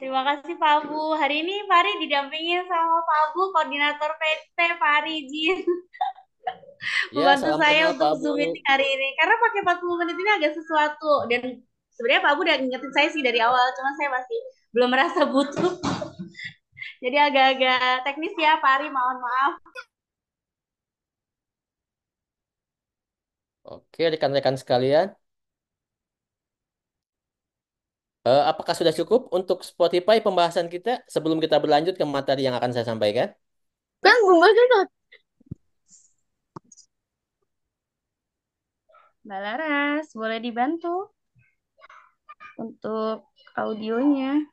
Terima kasih Pak Abu. Hari ini Fari didampingin sama Pak Abu, koordinator PT Fari Jin. Ya, Membantu salam saya kenal Pak untuk Abu. Zoom meeting hari ini. Karena pakai 40 menit ini agak sesuatu. Dan sebenarnya Pak Abu udah ngingetin saya sih dari awal. Cuma saya masih belum merasa butuh. Jadi agak-agak teknis ya Fari, mohon maaf. Oke, rekan-rekan sekalian. Apakah sudah cukup untuk Spotify pembahasan kita sebelum kita berlanjut ke materi yang akan saya sampaikan? Kan belum baca. Mbak Laras, boleh dibantu untuk audionya.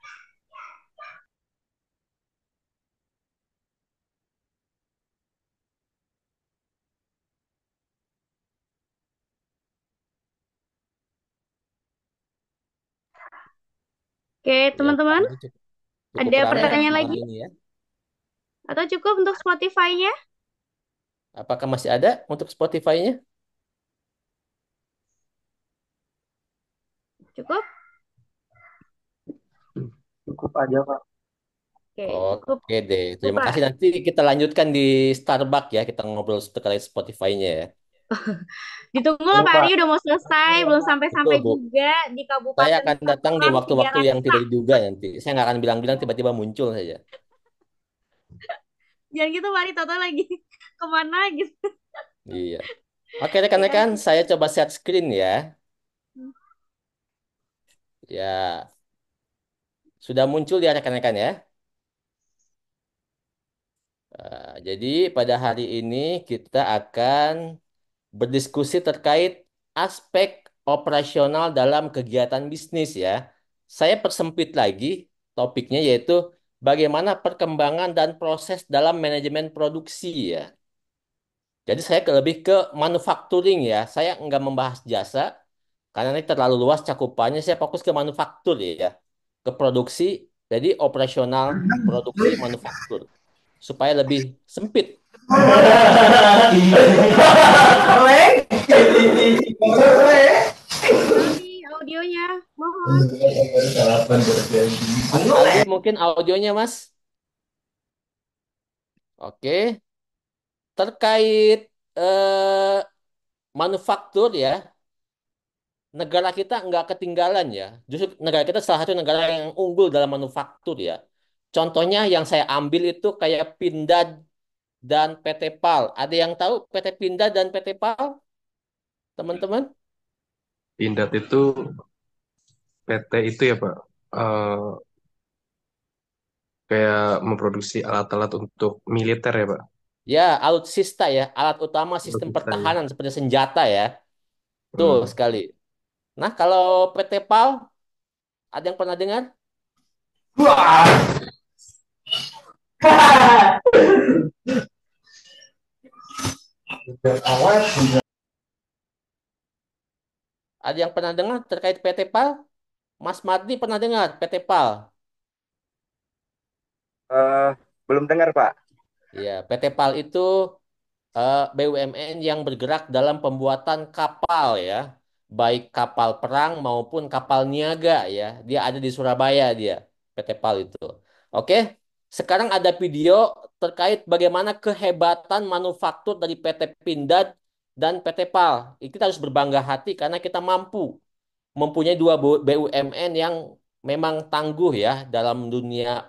Oke, Ya, teman-teman, ini cukup, cukup ada ramai ya pertanyaan malam lagi? ini ya. Atau cukup untuk Spotify-nya? Apakah masih ada untuk Spotify-nya? Cukup? Cukup aja, Pak. Oke, cukup. Oke deh, Cukup, terima Pak. kasih. Nanti kita lanjutkan di Starbucks ya, kita ngobrol terkait Spotify-nya ya. Ditunggu lah Iya, Pak Ari, Pak. udah mau selesai, belum Betul, sampai-sampai Bu. juga di Saya Kabupaten akan datang di Tangerang, waktu-waktu yang Jakarta. tidak diduga nanti. Saya nggak akan bilang-bilang tiba-tiba muncul saja. Jangan gitu Pak Ari, total lagi kemana gitu. Iya. Oke, Ya, rekan-rekan, saya coba share screen ya. Ya, sudah muncul ya rekan-rekan ya. Jadi pada hari ini kita akan berdiskusi terkait aspek operasional dalam kegiatan bisnis ya. Saya persempit lagi topiknya yaitu bagaimana perkembangan dan proses dalam manajemen produksi ya. Jadi saya lebih ke manufacturing ya. Saya nggak membahas jasa karena ini terlalu luas cakupannya. Saya fokus ke manufaktur ya, ke produksi. Jadi operasional produksi manufaktur supaya lebih sempit. kali audionya, mohon. Mas Aldi mungkin audionya Mas. Oke. Terkait manufaktur ya, negara kita nggak ketinggalan ya. Justru negara kita salah satu negara yang unggul dalam manufaktur ya. Contohnya yang saya ambil itu kayak Pindad dan PT PAL. Ada yang tahu PT Pindad dan PT PAL, teman-teman? Pindad itu PT itu ya, Pak. Eh, Kayak memproduksi alat-alat untuk militer ya, Pak. Ya, alutsista ya, alat utama sistem Alutsista ya. pertahanan seperti senjata ya. Tuh Hmm. sekali. Nah, kalau PT PAL, ada yang pernah dengar? Ada yang pernah dengar terkait PT PAL? Mas Mardi pernah dengar PT PAL? Eh, belum dengar, Pak. Ya, PT PAL itu BUMN yang bergerak dalam pembuatan kapal ya, baik kapal perang maupun kapal niaga ya. Dia ada di Surabaya dia, PT PAL itu. Oke, sekarang ada video terkait bagaimana kehebatan manufaktur dari PT Pindad dan PT PAL. Kita harus berbangga hati karena kita mampu mempunyai dua BUMN yang memang tangguh ya dalam dunia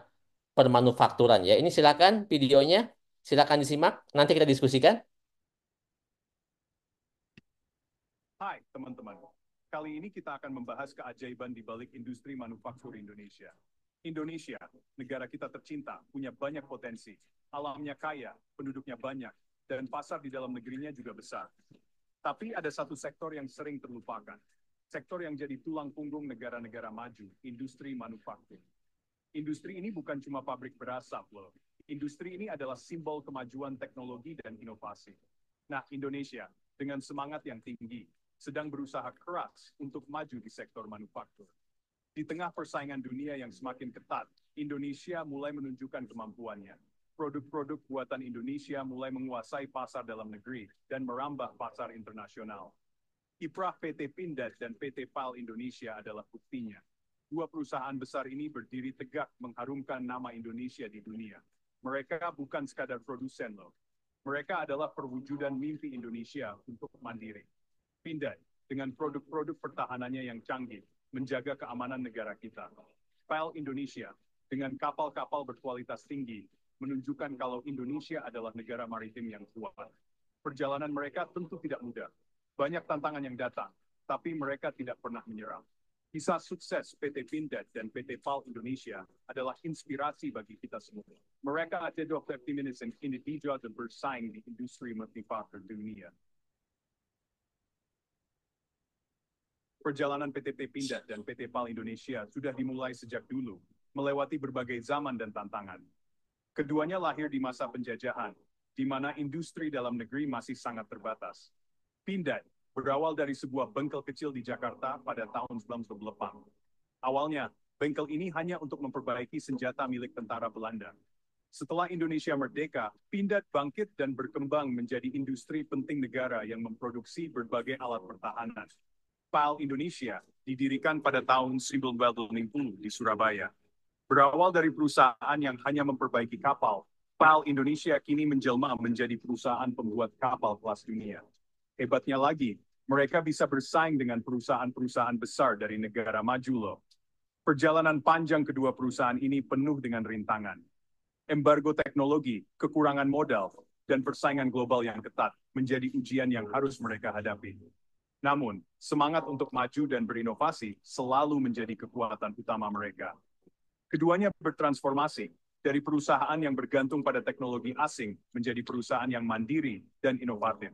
permanufakturan ya. Ini silakan videonya, silakan disimak. Nanti kita diskusikan. Hai teman-teman, kali ini kita akan membahas keajaiban di balik industri manufaktur Indonesia. Indonesia, negara kita tercinta, punya banyak potensi. Alamnya kaya, penduduknya banyak, dan pasar di dalam negerinya juga besar. Tapi ada satu sektor yang sering terlupakan. Sektor yang jadi tulang punggung negara-negara maju, industri manufaktur. Industri ini bukan cuma pabrik berasap loh. Industri ini adalah simbol kemajuan teknologi dan inovasi. Nah, Indonesia dengan semangat yang tinggi sedang berusaha keras untuk maju di sektor manufaktur. Di tengah persaingan dunia yang semakin ketat, Indonesia mulai menunjukkan kemampuannya. Produk-produk buatan Indonesia mulai menguasai pasar dalam negeri dan merambah pasar internasional. Kiprah PT Pindad dan PT PAL Indonesia adalah buktinya. Dua perusahaan besar ini berdiri tegak mengharumkan nama Indonesia di dunia. Mereka bukan sekadar produsen loh. Mereka adalah perwujudan mimpi Indonesia untuk mandiri. Pindad, dengan produk-produk pertahanannya yang canggih, menjaga keamanan negara kita. PAL Indonesia, dengan kapal-kapal berkualitas tinggi, menunjukkan kalau Indonesia adalah negara maritim yang kuat. Perjalanan mereka tentu tidak mudah. Banyak tantangan yang datang, tapi mereka tidak pernah menyerah. Kisah sukses PT Pindad dan PT PAL Indonesia adalah inspirasi bagi kita semua. Mereka ada 50 minutes yang Indonesia dan bersaing di industri manufaktur dunia. Perjalanan PT Pindad dan PT PAL Indonesia sudah dimulai sejak dulu, melewati berbagai zaman dan tantangan. Keduanya lahir di masa penjajahan, di mana industri dalam negeri masih sangat terbatas. Pindad berawal dari sebuah bengkel kecil di Jakarta pada tahun 1998. Awalnya, bengkel ini hanya untuk memperbaiki senjata milik tentara Belanda. Setelah Indonesia merdeka, Pindad bangkit dan berkembang menjadi industri penting negara yang memproduksi berbagai alat pertahanan. PAL Indonesia didirikan pada tahun 1920 di Surabaya. Berawal dari perusahaan yang hanya memperbaiki kapal, PAL Indonesia kini menjelma menjadi perusahaan pembuat kapal kelas dunia. Hebatnya lagi, mereka bisa bersaing dengan perusahaan-perusahaan besar dari negara maju loh. Perjalanan panjang kedua perusahaan ini penuh dengan rintangan. Embargo teknologi, kekurangan modal, dan persaingan global yang ketat menjadi ujian yang harus mereka hadapi. Namun, semangat untuk maju dan berinovasi selalu menjadi kekuatan utama mereka. Keduanya bertransformasi dari perusahaan yang bergantung pada teknologi asing menjadi perusahaan yang mandiri dan inovatif.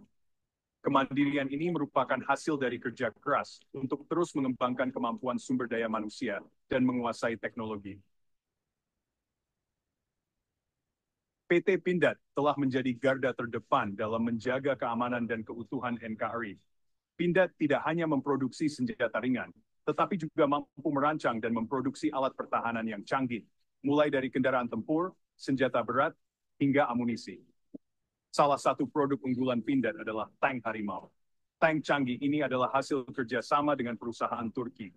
Kemandirian ini merupakan hasil dari kerja keras untuk terus mengembangkan kemampuan sumber daya manusia dan menguasai teknologi. PT Pindad telah menjadi garda terdepan dalam menjaga keamanan dan keutuhan NKRI. Pindad tidak hanya memproduksi senjata ringan, tetapi juga mampu merancang dan memproduksi alat pertahanan yang canggih, mulai dari kendaraan tempur, senjata berat, hingga amunisi. Salah satu produk unggulan Pindad adalah tank Harimau. Tank canggih ini adalah hasil kerjasama dengan perusahaan Turki.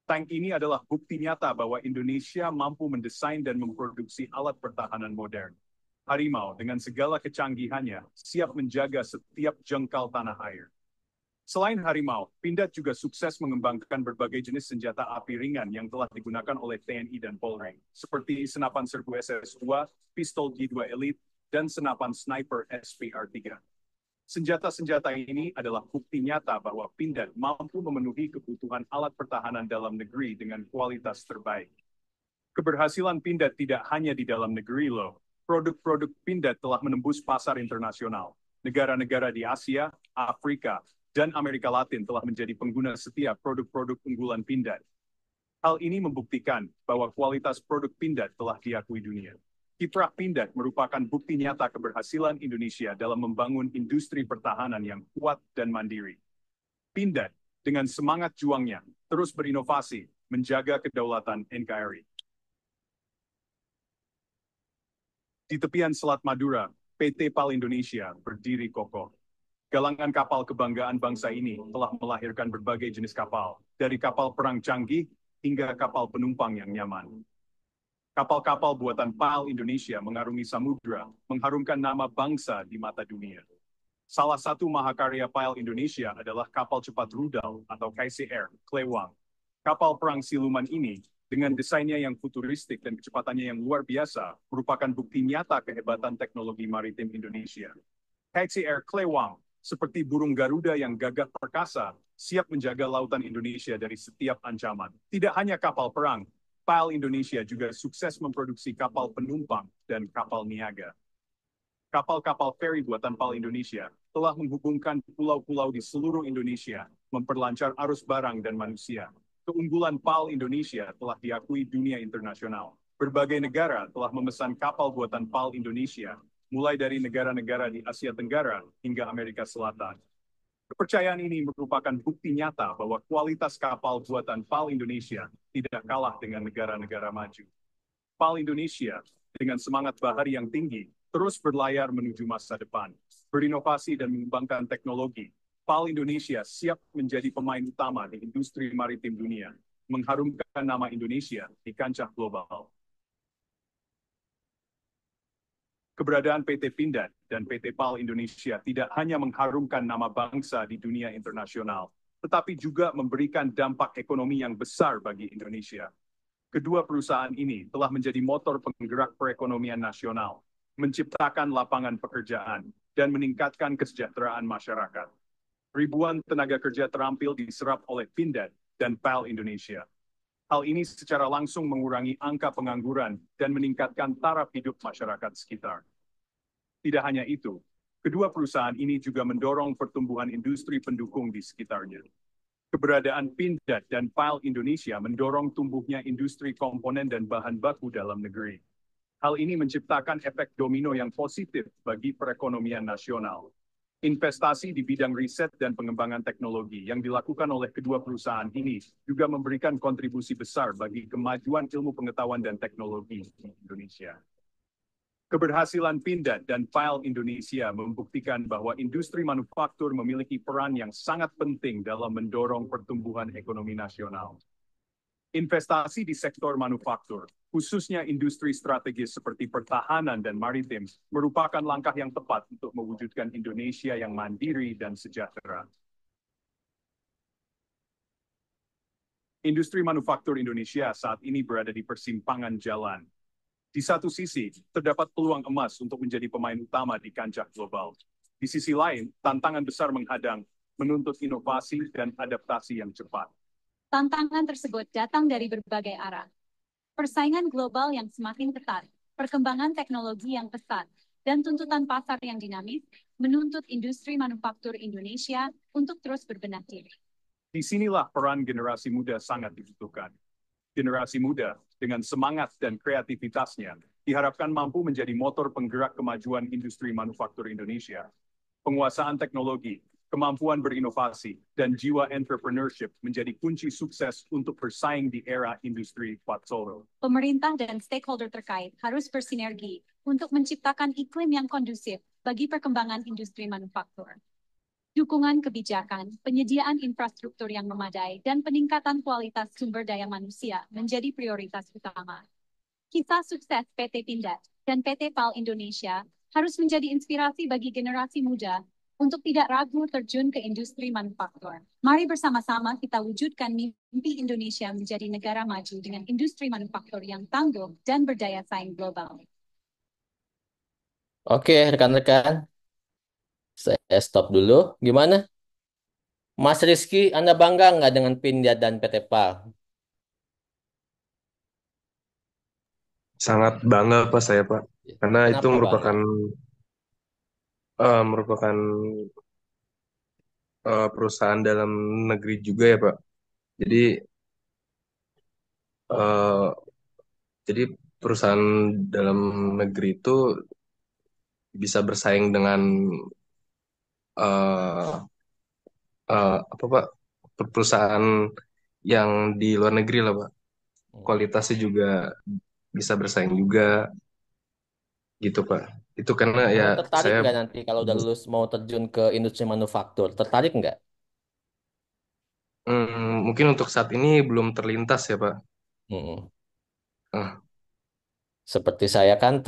Tank ini adalah bukti nyata bahwa Indonesia mampu mendesain dan memproduksi alat pertahanan modern. Harimau dengan segala kecanggihannya siap menjaga setiap jengkal tanah air. Selain Harimau, Pindad juga sukses mengembangkan berbagai jenis senjata api ringan yang telah digunakan oleh TNI dan Polri, seperti senapan serbu SS-2, pistol G2 Elite, dan senapan sniper SPR-3. Senjata-senjata ini adalah bukti nyata bahwa Pindad mampu memenuhi kebutuhan alat pertahanan dalam negeri dengan kualitas terbaik. Keberhasilan Pindad tidak hanya di dalam negeri loh. Produk-produk Pindad telah menembus pasar internasional. Negara-negara di Asia, Afrika, dan Amerika Latin telah menjadi pengguna setia produk-produk unggulan Pindad. Hal ini membuktikan bahwa kualitas produk Pindad telah diakui dunia. Kiprah Pindad merupakan bukti nyata keberhasilan Indonesia dalam membangun industri pertahanan yang kuat dan mandiri. Pindad, dengan semangat juangnya, terus berinovasi, menjaga kedaulatan NKRI. Di tepian Selat Madura, PT PAL Indonesia berdiri kokoh. Galangan kapal kebanggaan bangsa ini telah melahirkan berbagai jenis kapal, dari kapal perang canggih hingga kapal penumpang yang nyaman. Kapal-kapal buatan PAL Indonesia mengarungi samudra, mengharumkan nama bangsa di mata dunia. Salah satu mahakarya PAL Indonesia adalah kapal cepat rudal atau KCR Klewang. Kapal perang siluman ini, dengan desainnya yang futuristik dan kecepatannya yang luar biasa, merupakan bukti nyata kehebatan teknologi maritim Indonesia. KCR Klewang, seperti burung Garuda yang gagah perkasa, siap menjaga lautan Indonesia dari setiap ancaman. Tidak hanya kapal perang, PAL Indonesia juga sukses memproduksi kapal penumpang dan kapal niaga. Kapal-kapal feri buatan PAL Indonesia telah menghubungkan pulau-pulau di seluruh Indonesia, memperlancar arus barang dan manusia. Keunggulan PAL Indonesia telah diakui dunia internasional. Berbagai negara telah memesan kapal buatan PAL Indonesia, mulai dari negara-negara di Asia Tenggara hingga Amerika Selatan. Kepercayaan ini merupakan bukti nyata bahwa kualitas kapal buatan PAL Indonesia tidak kalah dengan negara-negara maju. PAL Indonesia, dengan semangat bahari yang tinggi, terus berlayar menuju masa depan. Berinovasi dan mengembangkan teknologi, PAL Indonesia siap menjadi pemain utama di industri maritim dunia. mengharumkan nama Indonesia di kancah global. Keberadaan PT Pindad dan PT PAL Indonesia tidak hanya mengharumkan nama bangsa di dunia internasional, tetapi juga memberikan dampak ekonomi yang besar bagi Indonesia. Kedua perusahaan ini telah menjadi motor penggerak perekonomian nasional, menciptakan lapangan pekerjaan, dan meningkatkan kesejahteraan masyarakat. Ribuan tenaga kerja terampil diserap oleh Pindad dan PAL Indonesia. Hal ini secara langsung mengurangi angka pengangguran dan meningkatkan taraf hidup masyarakat sekitar. Tidak hanya itu, kedua perusahaan ini juga mendorong pertumbuhan industri pendukung di sekitarnya. Keberadaan Pindad dan PAL Indonesia mendorong tumbuhnya industri komponen dan bahan baku dalam negeri. Hal ini menciptakan efek domino yang positif bagi perekonomian nasional. Investasi di bidang riset dan pengembangan teknologi yang dilakukan oleh kedua perusahaan ini juga memberikan kontribusi besar bagi kemajuan ilmu pengetahuan dan teknologi di Indonesia. Keberhasilan Pindad dan PAL Indonesia membuktikan bahwa industri manufaktur memiliki peran yang sangat penting dalam mendorong pertumbuhan ekonomi nasional. Investasi di sektor manufaktur, khususnya industri strategis seperti pertahanan dan maritim, merupakan langkah yang tepat untuk mewujudkan Indonesia yang mandiri dan sejahtera. Industri manufaktur Indonesia saat ini berada di persimpangan jalan. Di satu sisi, terdapat peluang emas untuk menjadi pemain utama di kancah global. Di sisi lain, tantangan besar menghadang, menuntut inovasi dan adaptasi yang cepat. Tantangan tersebut datang dari berbagai arah. Persaingan global yang semakin ketat, perkembangan teknologi yang pesat, dan tuntutan pasar yang dinamis menuntut industri manufaktur Indonesia untuk terus berbenah diri. Disinilah peran generasi muda sangat dibutuhkan. Generasi muda dengan semangat dan kreativitasnya diharapkan mampu menjadi motor penggerak kemajuan industri manufaktur Indonesia. Penguasaan teknologi, kemampuan berinovasi, dan jiwa entrepreneurship menjadi kunci sukses untuk bersaing di era industri 4.0. Pemerintah dan stakeholder terkait harus bersinergi untuk menciptakan iklim yang kondusif bagi perkembangan industri manufaktur. Dukungan kebijakan, penyediaan infrastruktur yang memadai, dan peningkatan kualitas sumber daya manusia menjadi prioritas utama. Kisah sukses PT Pindad dan PT PAL Indonesia harus menjadi inspirasi bagi generasi muda untuk tidak ragu terjun ke industri manufaktur. Mari bersama-sama kita wujudkan mimpi Indonesia menjadi negara maju dengan industri manufaktur yang tangguh dan berdaya saing global. Oke, rekan-rekan, saya stop dulu. Gimana? Mas Rizky, Anda bangga nggak dengan Pindad dan PT PAL? Sangat bangga Pak saya Pak, karena itu Kenapa bangga? merupakan perusahaan dalam negeri juga ya Pak. Jadi eh, jadi perusahaan dalam negeri itu bisa bersaing dengan eh, apa Pak, perusahaan yang di luar negeri lah Pak. Kualitasnya juga bisa bersaing juga gitu Pak. Itu karena ya Kamu tertarik saya nggak nanti kalau udah lulus mau terjun ke industri manufaktur? Tertarik nggak? mungkin untuk saat ini belum terlintas ya Pak. Mm-mm. Ah, Seperti saya kan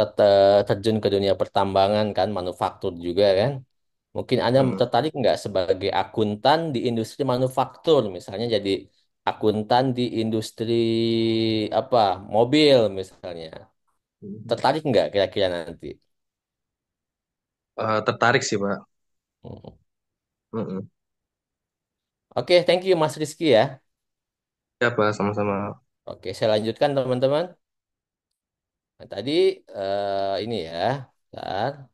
terjun ke dunia pertambangan kan, manufaktur juga kan. Mungkin Anda mm, tertarik nggak sebagai akuntan di industri manufaktur, misalnya jadi akuntan di industri apa, mobil misalnya. Tertarik nggak kira-kira nanti? tertarik sih Pak. Mm. Mm-mm. Oke, thank you Mas Rizky ya. Ya Pak, sama-sama. Oke, saya lanjutkan teman-teman. Nah, tadi ini ya. Bentar.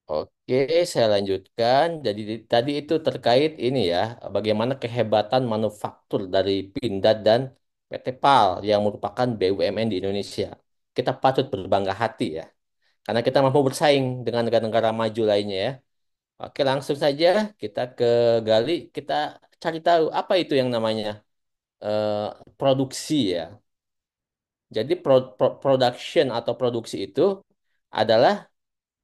Oke, saya lanjutkan. Jadi tadi itu terkait ini ya, bagaimana kehebatan manufaktur dari Pindad dan PT PAL yang merupakan BUMN di Indonesia. Kita patut berbangga hati ya, karena kita mampu bersaing dengan negara-negara maju lainnya ya. Oke, langsung saja kita ke Gali, kita cari tahu apa itu yang namanya eh, produksi ya. Jadi production atau produksi itu adalah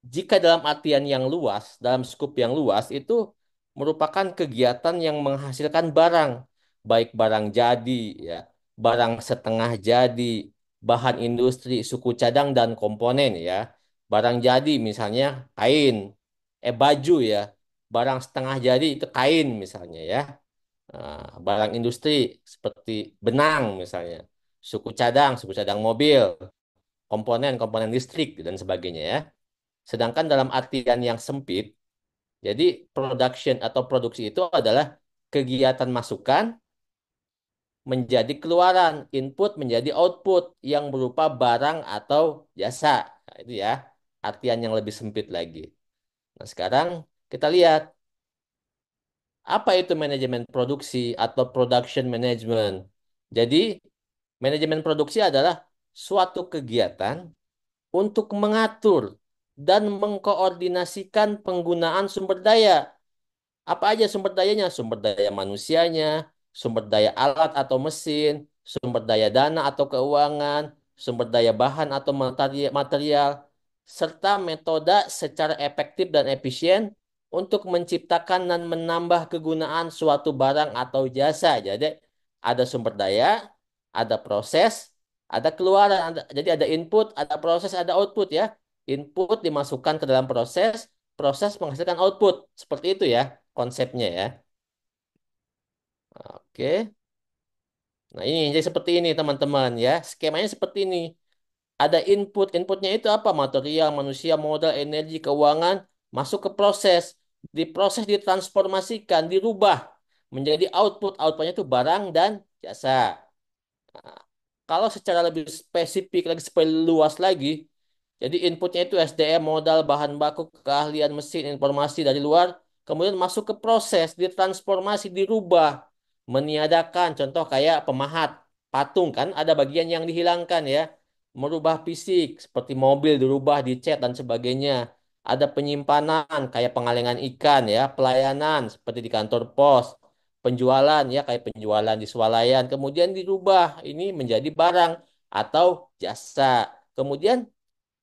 Jika dalam artian yang luas, dalam skup yang luas itu merupakan kegiatan yang menghasilkan barang, baik barang jadi, ya, barang setengah jadi, bahan industri, suku cadang dan komponen, ya. Barang jadi misalnya kain, baju, ya. Barang setengah jadi itu kain misalnya, ya. Barang industri seperti benang misalnya, suku cadang mobil, komponen listrik dan sebagainya, ya. Sedangkan dalam artian yang sempit, jadi production atau produksi itu adalah kegiatan masukan menjadi keluaran, input menjadi output yang berupa barang atau jasa. Nah, itu ya, artian yang lebih sempit lagi. Nah, sekarang kita lihat apa itu manajemen produksi atau production management. Jadi, manajemen produksi adalah suatu kegiatan untuk mengatur dan mengkoordinasikan penggunaan sumber daya. Apa aja sumber dayanya? Sumber daya manusianya, sumber daya alat atau mesin, sumber daya dana atau keuangan, sumber daya bahan atau material, serta metode secara efektif dan efisien untuk menciptakan dan menambah kegunaan suatu barang atau jasa. Jadi ada sumber daya, ada proses, ada keluaran. Jadi ada input, ada proses, ada output, ya. Input dimasukkan ke dalam proses, proses menghasilkan output. Seperti itu ya konsepnya, ya. Oke. Nah, ini jadi seperti ini teman-teman, ya. Skemanya seperti ini. Ada input. Inputnya itu apa? Material, manusia, modal, energi, keuangan masuk ke proses. Diproses, ditransformasikan, dirubah menjadi output. Outputnya itu barang dan jasa. Nah, kalau secara lebih spesifik lagi, supaya luas lagi, jadi inputnya itu SDM, modal, bahan baku, keahlian mesin, informasi dari luar, kemudian masuk ke proses, ditransformasi, dirubah, meniadakan. Contoh kayak pemahat, patung kan ada bagian yang dihilangkan, ya. Merubah fisik, seperti mobil dirubah, dicat dan sebagainya. Ada penyimpanan kayak pengalengan ikan, ya, pelayanan seperti di kantor pos, penjualan, ya, kayak penjualan di swalayan, kemudian dirubah ini menjadi barang atau jasa. Kemudian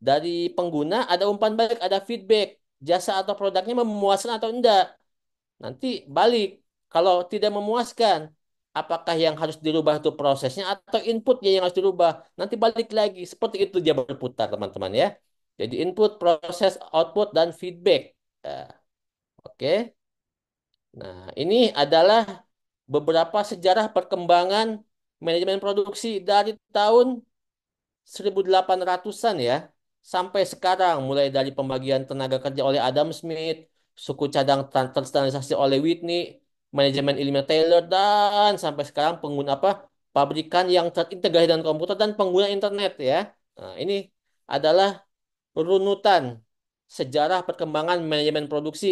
dari pengguna ada umpan balik, ada feedback. Jasa atau produknya memuaskan atau enggak. Nanti balik. Kalau tidak memuaskan, apakah yang harus dirubah itu prosesnya atau inputnya yang harus dirubah? Nanti balik lagi. Seperti itu dia berputar, teman-teman, ya. Jadi input, proses, output, dan feedback. Ya, oke. Nah, ini adalah beberapa sejarah perkembangan manajemen produksi dari tahun 1800-an, ya, sampai sekarang, mulai dari pembagian tenaga kerja oleh Adam Smith, suku cadang terstandarisasi oleh Whitney, manajemen ilmiah Taylor, dan sampai sekarang pengguna apa? Pabrikan yang terintegrasi dengan komputer dan pengguna internet, ya. Nah, ini adalah runutan sejarah perkembangan manajemen produksi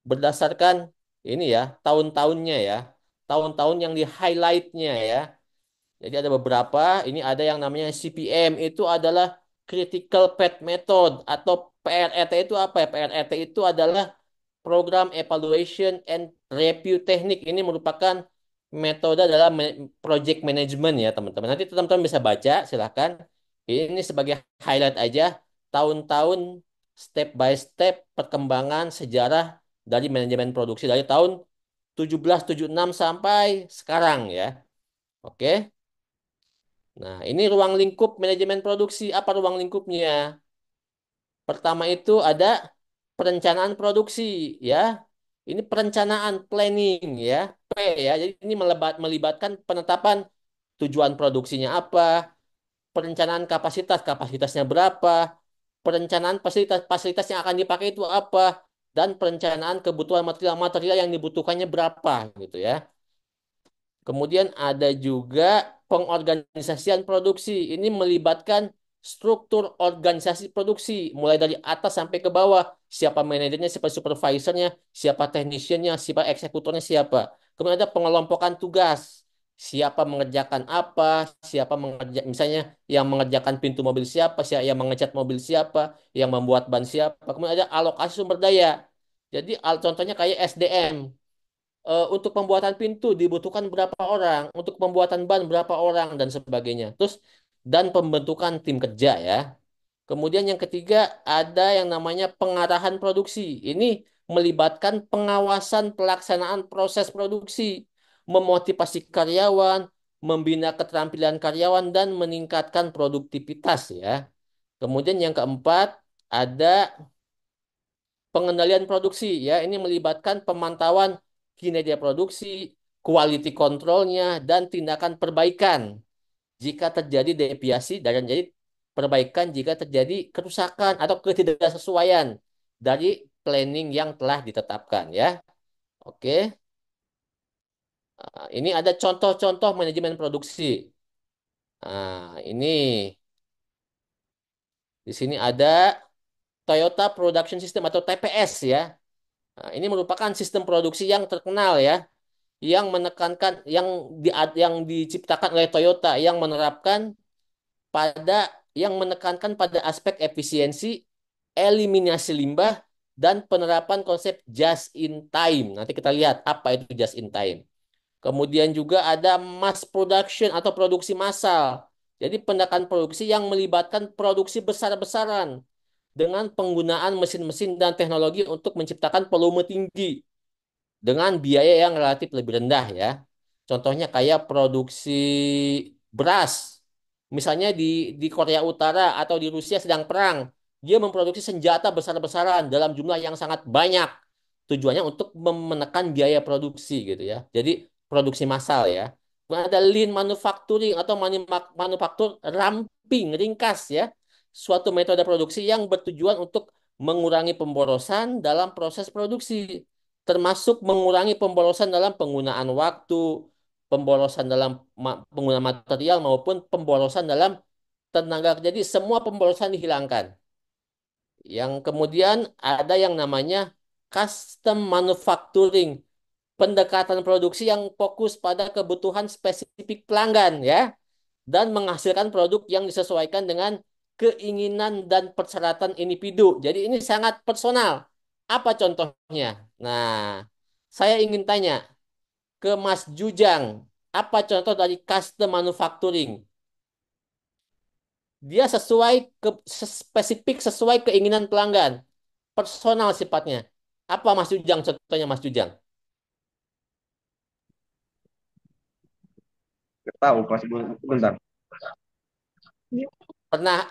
berdasarkan ini, ya, tahun-tahunnya, ya. Tahun-tahun yang di highlightnya, ya. Jadi ada beberapa, ini ada yang namanya CPM, itu adalah Critical Path Method, atau PRET itu apa ya? PRET itu adalah Program Evaluation and Review Technique. Ini merupakan metode dalam project management, ya teman-teman. Nanti teman-teman bisa baca, silahkan. Ini sebagai highlight aja, tahun-tahun step by step perkembangan sejarah dari manajemen produksi dari tahun 1776 sampai sekarang, ya. Oke. Nah, ini ruang lingkup manajemen produksi. Apa ruang lingkupnya? Pertama itu ada perencanaan produksi, ya. Ini perencanaan, planning, ya. P, ya. Jadi ini melibatkan penetapan tujuan produksinya apa, perencanaan kapasitas, kapasitasnya berapa, perencanaan fasilitas yang akan dipakai itu apa, dan perencanaan kebutuhan material-material yang dibutuhkannya berapa, gitu, ya. Kemudian ada juga pengorganisasian produksi. Ini melibatkan struktur organisasi produksi, mulai dari atas sampai ke bawah. Siapa manajernya, siapa supervisornya, siapa teknisiannya, siapa eksekutornya, siapa. Kemudian ada pengelompokan tugas. Siapa mengerjakan apa, siapa mengerjakan, misalnya yang mengerjakan pintu mobil siapa, siapa yang mengecat mobil siapa, yang membuat ban siapa. Kemudian ada alokasi sumber daya. Jadi contohnya kayak SDM, untuk pembuatan pintu dibutuhkan berapa orang, untuk pembuatan ban berapa orang, dan sebagainya. Terus, dan pembentukan tim kerja, ya. Kemudian yang ketiga ada yang namanya pengarahan produksi. Ini melibatkan pengawasan pelaksanaan proses produksi, memotivasi karyawan, membina keterampilan karyawan dan meningkatkan produktivitas ya. Kemudian yang keempat ada pengendalian produksi ya. Ini melibatkan pemantauan kinerja produksi, quality controlnya dan tindakan perbaikan jika terjadi deviasi dan jadi perbaikan jika terjadi kerusakan atau ketidaksesuaian dari planning yang telah ditetapkan ya. Oke. Ini ada contoh-contoh manajemen produksi. Ini di sini ada Toyota Production System atau TPS ya. Ini merupakan sistem produksi yang terkenal ya, yang menekankan yang diciptakan oleh Toyota yang menerapkan pada yang menekankan pada aspek efisiensi, eliminasi limbah dan penerapan konsep just in time. Nanti kita lihat apa itu just in time. Kemudian juga ada mass production atau produksi massal. Jadi pendekatan produksi yang melibatkan produksi besar-besaran dengan penggunaan mesin-mesin dan teknologi untuk menciptakan volume tinggi dengan biaya yang relatif lebih rendah ya. Contohnya kayak produksi beras. Misalnya di Korea Utara atau di Rusia sedang perang, dia memproduksi senjata besar-besaran dalam jumlah yang sangat banyak. Tujuannya untuk menekan biaya produksi gitu ya. Jadi produksi massal ya. Kemudian ada lean manufacturing atau manufaktur ramping, ringkas ya. Suatu metode produksi yang bertujuan untuk mengurangi pemborosan dalam proses produksi termasuk mengurangi pemborosan dalam penggunaan waktu, pemborosan dalam penggunaan material maupun pemborosan dalam tenaga. Jadi semua pemborosan dihilangkan. Yang kemudian ada yang namanya custom manufacturing, pendekatan produksi yang fokus pada kebutuhan spesifik pelanggan ya dan menghasilkan produk yang disesuaikan dengan keinginan dan persyaratan individu. Jadi ini sangat personal. Apa contohnya? Nah, saya ingin tanya ke Mas Jujang, apa contoh dari custom manufacturing? Dia sesuai spesifik sesuai keinginan pelanggan, personal sifatnya. Apa Mas Jujang contohnya Mas Jujang? Tahu pas bentar.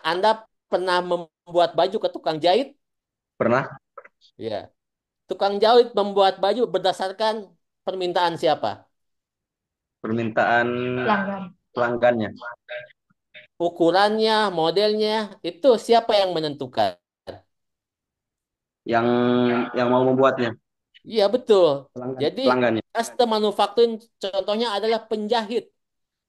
Anda pernah membuat baju ke tukang jahit? Pernah Ya. Tukang jahit membuat baju berdasarkan permintaan siapa? permintaan pelanggannya. Ukurannya, modelnya, itu siapa yang menentukan? Yang mau membuatnya Iya, betul. Jadi, pelanggannya. custom manufacturing contohnya adalah penjahit.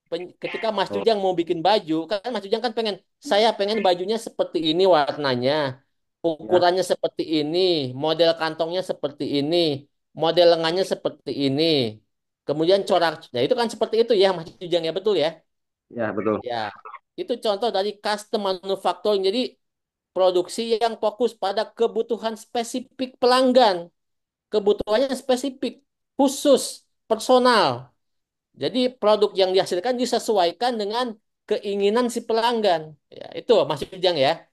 Ketika Mas Oh, Jujang mau bikin baju, kan Mas Jujang kan saya pengen bajunya seperti ini warnanya, ya, ukurannya seperti ini, model kantongnya seperti ini, model lengannya seperti ini. Kemudian corak, nah itu kan seperti itu ya Mas Jujang ya betul ya? ya betul. Ya, itu contoh dari custom manufacturing. Jadi produksi yang fokus pada kebutuhan spesifik pelanggan, kebutuhannya spesifik, khusus, personal. Jadi produk yang dihasilkan disesuaikan dengan keinginan si pelanggan. Ya, itu Mas Ujang ya.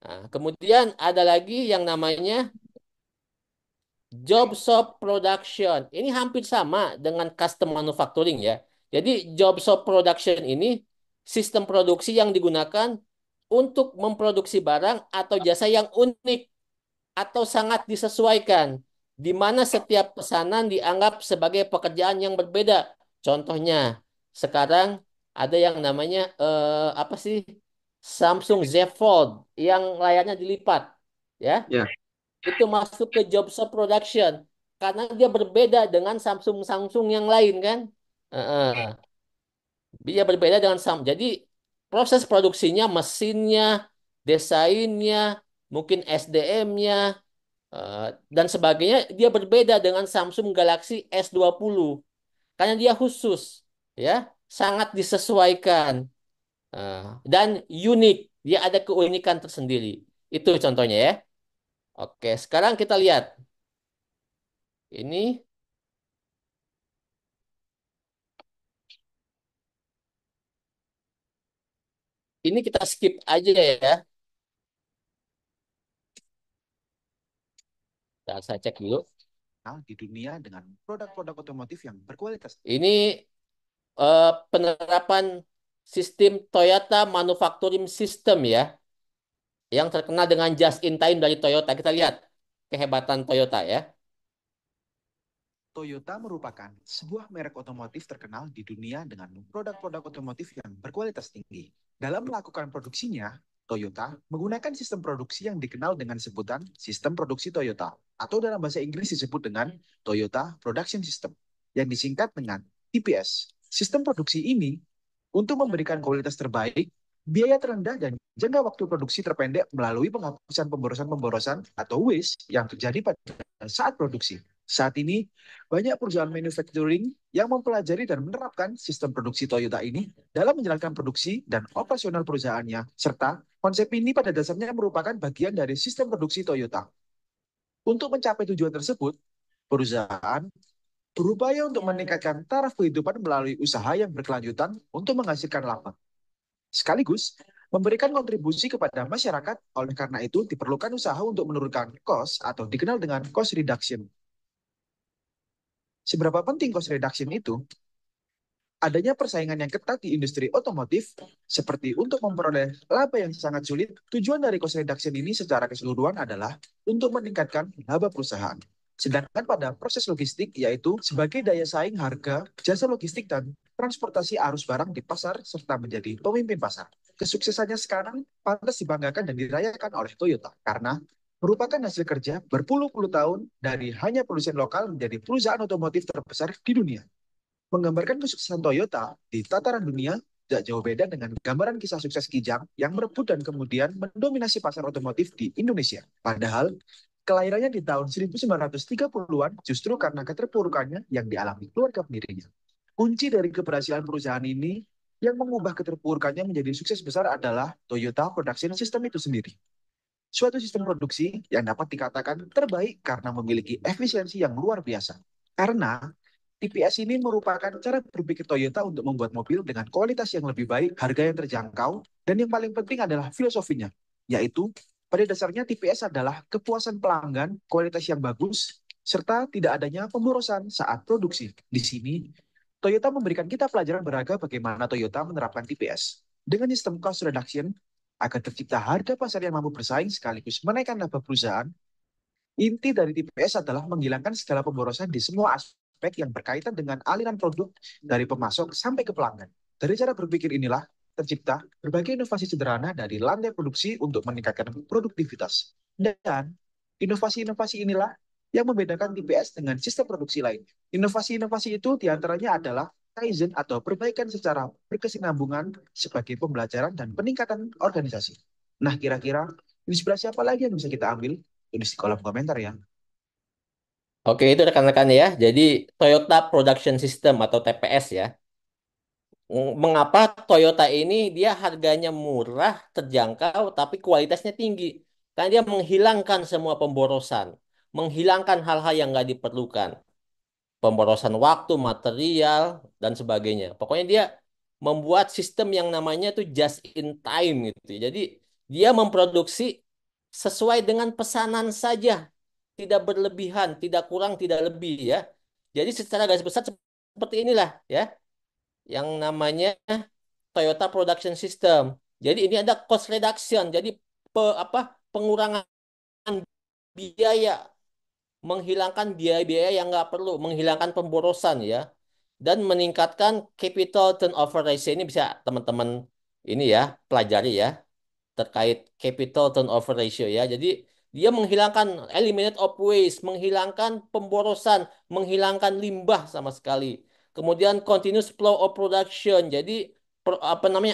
Nah, kemudian ada lagi yang namanya job shop production. Ini hampir sama dengan custom manufacturing ya. Jadi job shop production ini sistem produksi yang digunakan untuk memproduksi barang atau jasa yang unik atau sangat disesuaikan, di mana setiap pesanan dianggap sebagai pekerjaan yang berbeda. Contohnya, sekarang ada yang namanya apa sih Samsung Z Fold yang layarnya dilipat, ya Ya, itu masuk ke job shop production karena dia berbeda dengan Samsung Samsung yang lain kan. Heeh. Dia berbeda dengan Jadi proses produksinya, mesinnya, desainnya, mungkin SDM-nya dan sebagainya dia berbeda dengan Samsung Galaxy S20 karena dia khusus ya, sangat disesuaikan dan unik. Dia ada keunikan tersendiri. Itu contohnya ya. Oke, sekarang kita lihat. Ini ini kita skip aja ya. Saya cek dulu. di dunia dengan produk-produk otomotif yang berkualitas. Ini penerapan sistem Toyota Manufacturing System ya, yang terkenal dengan just in time dari Toyota. Kita lihat kehebatan Toyota ya. Toyota merupakan sebuah merek otomotif terkenal di dunia dengan produk-produk otomotif yang berkualitas tinggi. Dalam melakukan produksinya, Toyota menggunakan sistem produksi yang dikenal dengan sebutan Sistem Produksi Toyota, atau dalam bahasa Inggris disebut dengan Toyota Production System, yang disingkat dengan TPS. Sistem produksi ini untuk memberikan kualitas terbaik, biaya terendah, dan jangka waktu produksi terpendek melalui penghapusan pemborosan-pemborosan atau waste yang terjadi pada saat produksi. Saat ini, banyak perusahaan manufacturing yang mempelajari dan menerapkan sistem produksi Toyota ini dalam menjalankan produksi dan operasional perusahaannya, serta konsep ini pada dasarnya merupakan bagian dari sistem produksi Toyota. Untuk mencapai tujuan tersebut, perusahaan berupaya untuk meningkatkan taraf kehidupan melalui usaha yang berkelanjutan untuk menghasilkan laba, sekaligus memberikan kontribusi kepada masyarakat. Oleh karena itu, diperlukan usaha untuk menurunkan cost atau dikenal dengan cost reduction. Seberapa penting cost reduction itu? Adanya persaingan yang ketat di industri otomotif, seperti untuk memperoleh laba yang sangat sulit. Tujuan dari cost reduction ini secara keseluruhan adalah untuk meningkatkan laba perusahaan. Sedangkan pada proses logistik, yaitu sebagai daya saing harga, jasa logistik, dan transportasi arus barang di pasar, serta menjadi pemimpin pasar. Kesuksesannya sekarang pantas dibanggakan dan dirayakan oleh Toyota, karena merupakan hasil kerja berpuluh-puluh tahun dari hanya produsen lokal menjadi perusahaan otomotif terbesar di dunia. Menggambarkan kesuksesan Toyota di tataran dunia tidak jauh beda dengan gambaran kisah sukses Kijang yang merebut dan kemudian mendominasi pasar otomotif di Indonesia. Padahal, kelahirannya di tahun 1930-an justru karena keterpurukannya yang dialami keluarga pendirinya. Kunci dari keberhasilan perusahaan ini yang mengubah keterpurukannya menjadi sukses besar adalah Toyota Production System itu sendiri. Suatu sistem produksi yang dapat dikatakan terbaik karena memiliki efisiensi yang luar biasa. Karena TPS ini merupakan cara berpikir Toyota untuk membuat mobil dengan kualitas yang lebih baik, harga yang terjangkau, dan yang paling penting adalah filosofinya, yaitu pada dasarnya TPS adalah kepuasan pelanggan, kualitas yang bagus, serta tidak adanya pemborosan saat produksi. Di sini, Toyota memberikan kita pelajaran berharga bagaimana Toyota menerapkan TPS. Dengan sistem cost reduction, akan tercipta harga pasar yang mampu bersaing sekaligus menaikkan laba perusahaan. Inti dari TPS adalah menghilangkan segala pemborosan di semua aspek yang berkaitan dengan aliran produk dari pemasok sampai ke pelanggan. Dari cara berpikir inilah tercipta berbagai inovasi sederhana dari lantai produksi untuk meningkatkan produktivitas. Dan inovasi-inovasi inilah yang membedakan TPS dengan sistem produksi lain. Inovasi-inovasi itu diantaranya adalah Kaizen atau perbaikan secara berkesinambungan sebagai pembelajaran dan peningkatan organisasi. Nah, kira-kira inspirasi apa lagi yang bisa kita ambil? Tulis di kolom komentar ya. Oke, itu rekan-rekan ya. Jadi Toyota Production System atau TPS ya. Mengapa Toyota ini dia harganya murah, terjangkau, tapi kualitasnya tinggi? Karena dia menghilangkan semua pemborosan, menghilangkan hal-hal yang nggak diperlukan, pemborosan waktu, material, dan sebagainya. Pokoknya dia membuat sistem yang namanya itu just in time gitu. Jadi dia memproduksi sesuai dengan pesanan saja, tidak berlebihan, tidak kurang, tidak lebih ya. Jadi secara garis besar seperti inilah ya, yang namanya Toyota Production System. Jadi ini ada cost reduction, jadi pengurangan biaya, menghilangkan biaya-biaya yang nggak perlu, menghilangkan pemborosan ya, dan meningkatkan capital turnover ratio. Ini bisa teman-teman ini ya pelajari ya, terkait capital turnover ratio ya. Jadi dia menghilangkan eliminate of waste, menghilangkan pemborosan, menghilangkan limbah sama sekali. Kemudian continuous flow of production. Jadi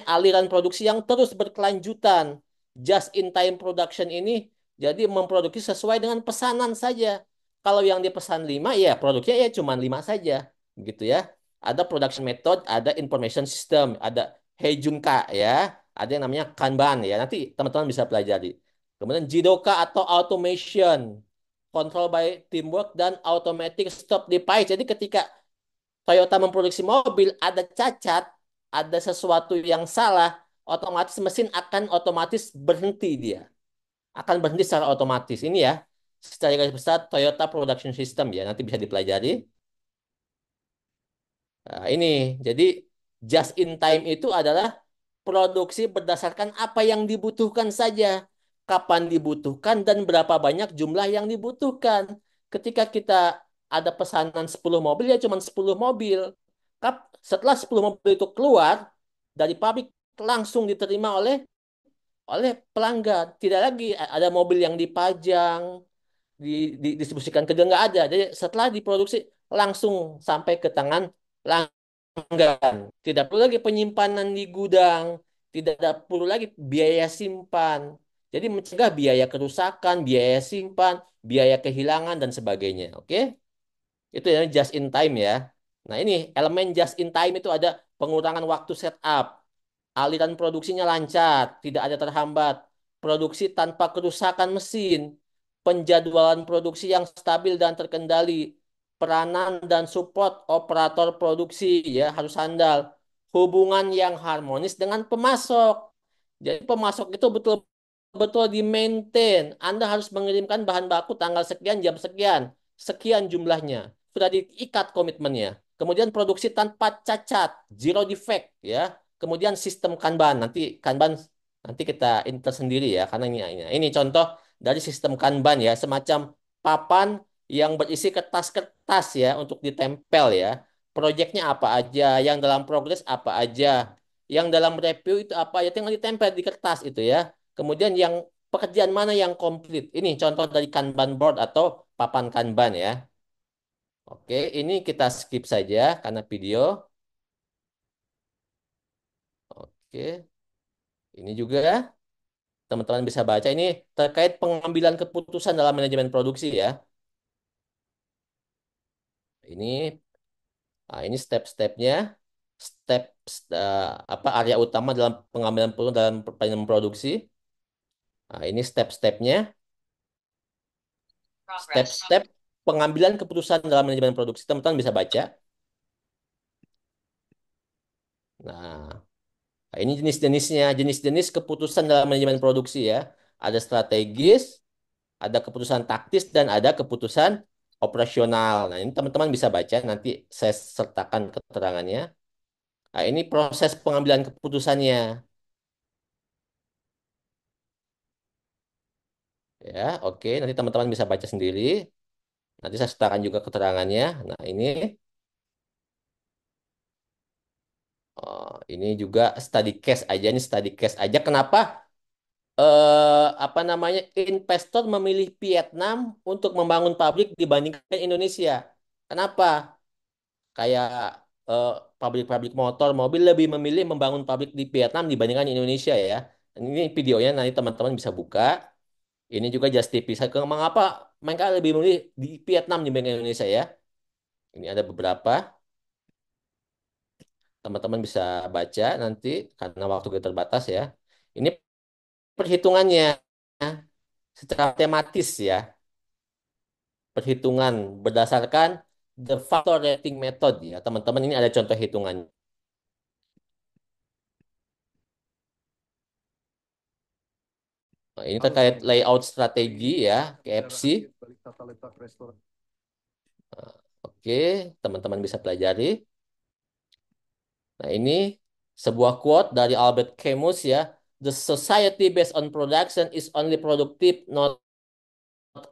aliran produksi yang terus berkelanjutan. Just in time production ini jadi memproduksi sesuai dengan pesanan saja. Kalau yang dipesan 5 ya produknya ya cuma 5 saja gitu ya. Ada production method, ada information system, ada Heijunka ya, ada yang namanya Kanban ya. Nanti teman-teman bisa pelajari. Kemudian Jidoka atau automation, control by teamwork dan automatic stop device. Jadi ketika Toyota memproduksi mobil ada cacat, ada sesuatu yang salah, otomatis mesin akan otomatis berhenti dia. Akan berhenti secara otomatis. Ini ya. secara garis besar Toyota Production System ya, nanti bisa dipelajari. Nah, ini jadi just in time itu adalah produksi berdasarkan apa yang dibutuhkan saja, kapan dibutuhkan dan berapa banyak jumlah yang dibutuhkan. Ketika kita ada pesanan 10 mobil ya cuma 10 mobil. Setelah 10 mobil itu keluar dari pabrik langsung diterima oleh pelanggan. Tidak lagi ada mobil yang dipajang, didistribusikan ke dia, nggak ada. Jadi setelah diproduksi langsung sampai ke tangan pelanggan. Tidak perlu lagi penyimpanan di gudang, tidak ada perlu lagi biaya simpan. Jadi mencegah biaya kerusakan, biaya simpan, biaya kehilangan dan sebagainya. Oke? Itu yang just in time ya. Nah, ini elemen just in time itu ada pengurangan waktu setup, aliran produksinya lancar, tidak ada terhambat, produksi tanpa kerusakan mesin, penjadwalan produksi yang stabil dan terkendali, peranan dan support operator produksi ya harus handal, hubungan yang harmonis dengan pemasok. Jadi pemasok itu betul-betul di-maintain. Anda harus mengirimkan bahan baku tanggal sekian, jam sekian, sekian jumlahnya. Sudah diikat komitmennya. Kemudian produksi tanpa cacat, zero defect ya. Kemudian sistem Kanban. Nanti kita tersendiri ya karena ini contoh dari sistem Kanban ya, semacam papan yang berisi kertas-kertas ya untuk ditempel ya. Proyeknya apa aja, yang dalam progres apa aja, yang dalam review itu apa aja, tinggal ditempel di kertas itu ya. Kemudian yang pekerjaan mana yang komplit. Ini contoh dari Kanban board atau papan Kanban ya. Oke, ini kita skip saja karena video. Oke, ini juga teman-teman bisa baca ini terkait pengambilan keputusan dalam manajemen produksi ya. Ini ini step-stepnya, step apa area utama dalam pengambilan keputusan dalam manajemen produksi. Nah, ini step-stepnya, step-step pengambilan keputusan dalam manajemen produksi. Teman-teman bisa baca. Nah, ini jenis-jenisnya, jenis-jenis keputusan dalam manajemen produksi ya. Ada strategis, ada keputusan taktis, dan ada keputusan operasional. Nah, ini teman-teman bisa baca, nanti saya sertakan keterangannya. Nah, ini proses pengambilan keputusannya. Ya, oke. Nanti teman-teman bisa baca sendiri. Nanti saya sertakan juga keterangannya. Nah, ini juga study case aja. Ini study case aja. Kenapa? Apa namanya? Investor memilih Vietnam untuk membangun pabrik dibandingkan Indonesia. Kenapa? Kayak eh, pabrik-pabrik motor, mobil lebih memilih membangun pabrik di Vietnam dibandingkan Indonesia ya. Ini videonya nanti teman-teman bisa buka. Ini juga justifikasi mengapa mereka lebih memilih di Vietnam dibandingkan Indonesia ya. Ini ada beberapa. Teman-teman bisa baca nanti karena waktu kita terbatas ya. Ini perhitungannya secara tematis ya. Perhitungan berdasarkan the factor rating method ya. Teman-teman ini ada contoh hitungannya. Nah, ini terkait layout strategi ya, KFC. Oke, teman-teman bisa pelajari. Nah, ini sebuah quote dari Albert Camus ya. The society based on production is only productive, not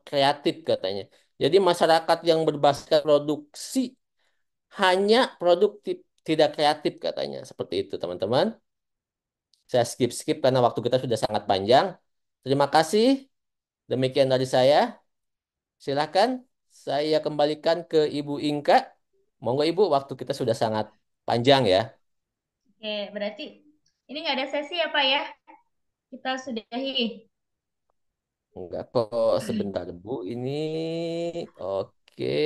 kreatif katanya. Jadi masyarakat yang berbasis produksi hanya produktif, tidak kreatif katanya. Seperti itu, teman-teman. Saya skip-skip karena waktu kita sudah sangat panjang. Terima kasih. Demikian dari saya. Silakan saya kembalikan ke Ibu Inka. Monggo Ibu, waktu kita sudah sangat panjang ya. Oke, berarti ini nggak ada sesi ya Pak ya? Kita sudahi. Enggak kok, sebentar Bu. Ini oke.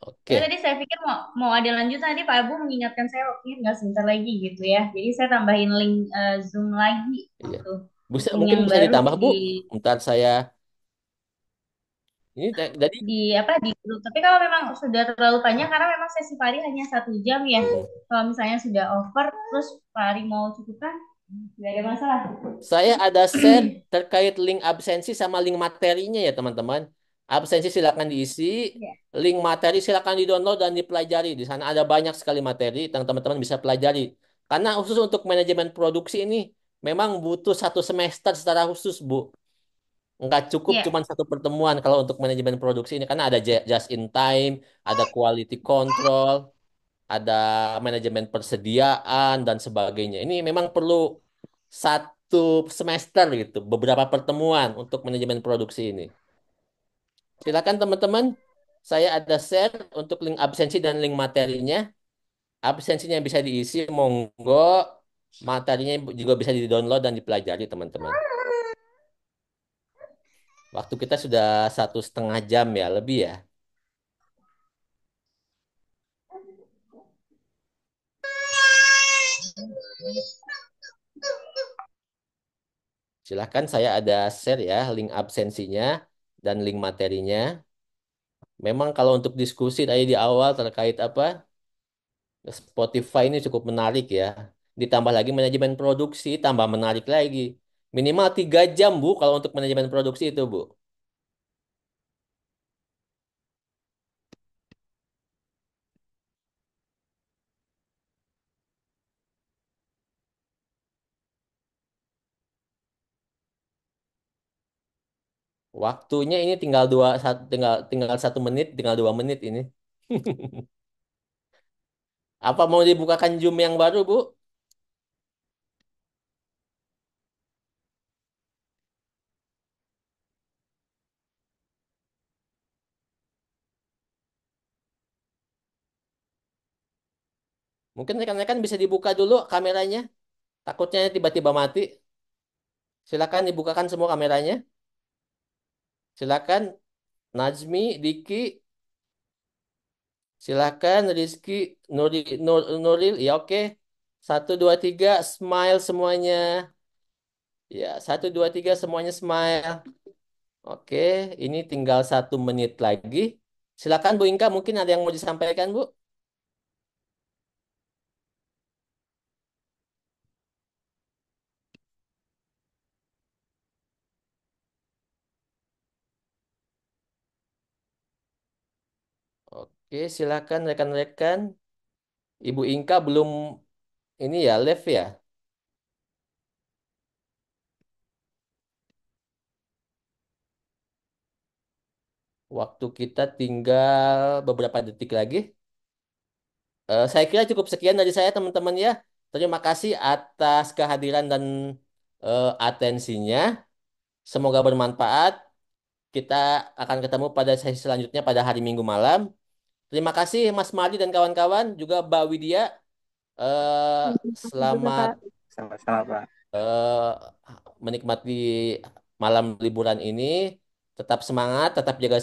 Ya Oke. tadi saya pikir mau ada lanjutan, tadi Pak Abu mengingatkan saya waktunya nggak sebentar lagi gitu ya. Jadi saya tambahin link Zoom lagi Iya. gitu. Bisa, Zoom mungkin yang bisa baru ditambah Bu. di Ntar saya ini jadi di grup. Tapi kalau memang sudah terlalu panjang karena memang sesi pari hanya 1 jam ya. mm, Kalau misalnya sudah over terus pari mau cukupkan Nggak ada masalah. Saya ada share terkait link absensi sama link materinya ya teman-teman. Absensi silakan diisi, Ya. link materi silakan di-download dan dipelajari. Di sana ada banyak sekali materi yang teman-teman bisa pelajari. Karena khusus untuk manajemen produksi ini memang butuh 1 semester secara khusus, Bu. Nggak cukup Ya. cuma satu pertemuan kalau untuk manajemen produksi ini. Karena ada just in time, ada quality control, ada manajemen persediaan dan sebagainya. Ini memang perlu 1 semester gitu, beberapa pertemuan untuk manajemen produksi ini. Silakan teman-teman, saya ada share untuk link absensi dan link materinya. Absensinya bisa diisi, monggo. Materinya juga bisa di-download dan dipelajari teman-teman. Waktu kita sudah 1,5 jam ya, lebih ya. Silahkan saya ada share ya link absensinya dan link materinya. Memang kalau untuk diskusi tadi di awal terkait apa Spotify ini cukup menarik ya. Ditambah lagi manajemen produksi, tambah menarik lagi. Minimal 3 jam Bu kalau untuk manajemen produksi itu Bu. Waktunya ini tinggal tinggal 1 menit, tinggal 2 menit ini. Apa mau dibukakan Zoom yang baru Bu? Mungkin rekan-rekan bisa dibuka dulu kameranya. Takutnya tiba-tiba mati. Silakan dibukakan semua kameranya. Silakan Najmi, Diki, silakan Rizky, Nuril. Ya oke. 1, 2, 3, smile semuanya. Ya, 1, 2, 3 semuanya smile. Oke, ini tinggal 1 menit lagi. Silakan Bu Inka, mungkin ada yang mau disampaikan Bu? Oke, silakan rekan-rekan. Ibu Inka belum ini ya live ya. Waktu kita tinggal beberapa detik lagi. Saya kira cukup sekian dari saya teman-teman ya. Terima kasih atas kehadiran dan atensinya. Semoga bermanfaat. Kita akan ketemu pada sesi selanjutnya pada hari Minggu malam. Terima kasih Mas Madi dan kawan-kawan, juga Mbak Widya. Eh, Juga Selamat Kak. Sama-sama, Pak. eh, menikmati malam liburan ini. Tetap semangat, tetap jaga